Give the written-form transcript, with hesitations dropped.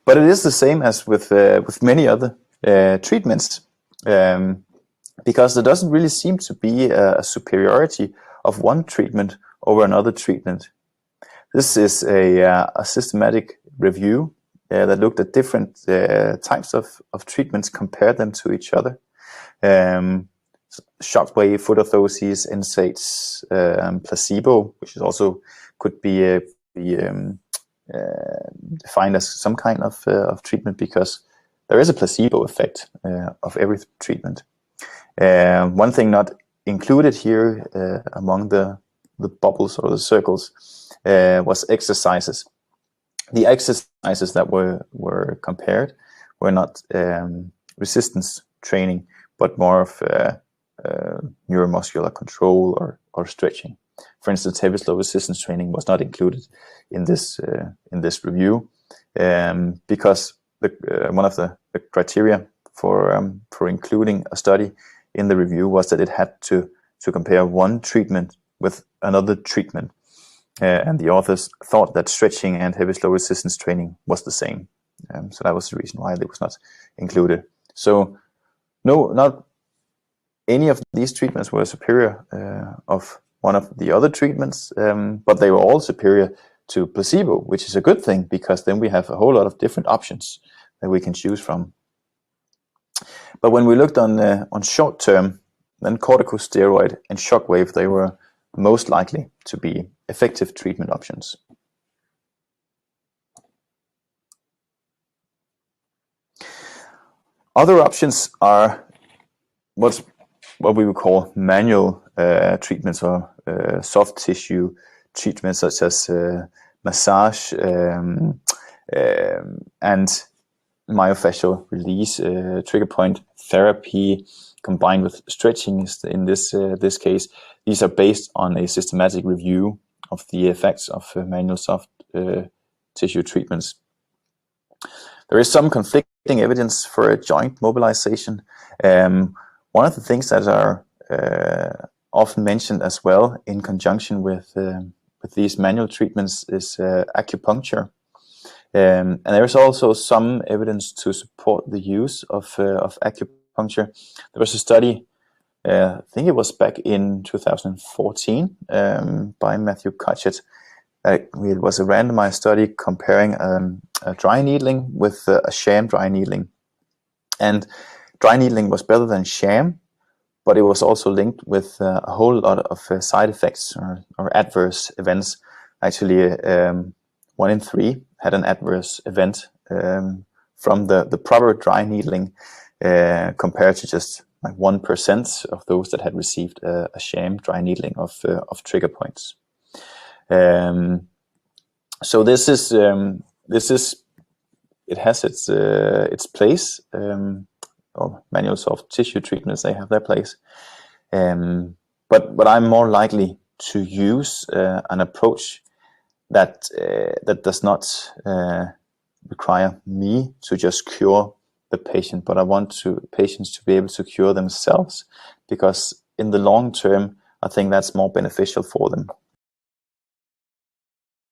But it is the same as with many other treatments, because there doesn't really seem to be a superiority of one treatment over another treatment. This is a systematic review that looked at different types of treatments, compared them to each other. Shockwave, foot orthoses, NSAIDs, placebo, which is also could be defined as some kind of treatment, because there is a placebo effect of every treatment. One thing not included here among the bubbles or the circles was exercises. The exercises that were compared were not resistance training, but more of neuromuscular control or stretching. For instance, heavy slow resistance training was not included in this review, because one of the criteria for including a study in the review was that it had to compare one treatment with another treatment, and the authors thought that stretching and heavy slow resistance training was the same, so that was the reason why it was not included. So no, not any of these treatments were superior of one of the other treatments, but they were all superior to placebo, which is a good thing, because then we have a whole lot of different options that we can choose from. But when we looked on short term, then corticosteroid and shockwave, they were most likely to be effective treatment options. Other options are what we would call manual treatments, or soft tissue treatments, such as massage and myofascial release, trigger point therapy combined with stretching in this case. These are based on a systematic review of the effects of manual soft tissue treatments. There is some conflicting evidence for a joint mobilization. One of the things that are often mentioned as well in conjunction with these manual treatments is acupuncture. And there is also some evidence to support the use of acupuncture. There was a study, I think it was back in 2014, by Matthew Cutchett. It was a randomized study comparing a dry needling with a sham dry needling. And dry needling was better than sham, but it was also linked with a whole lot of side effects or adverse events. Actually, 1 in 3 had an adverse event from the proper dry needling, compared to just like 1% of those that had received a sham dry needling of trigger points. So this is it has its place. Manual soft tissue treatments, they have their place, but I'm more likely to use an approach that does not require me to just cure the patient, but I want patients to be able to cure themselves, because in the long term I think that's more beneficial for them.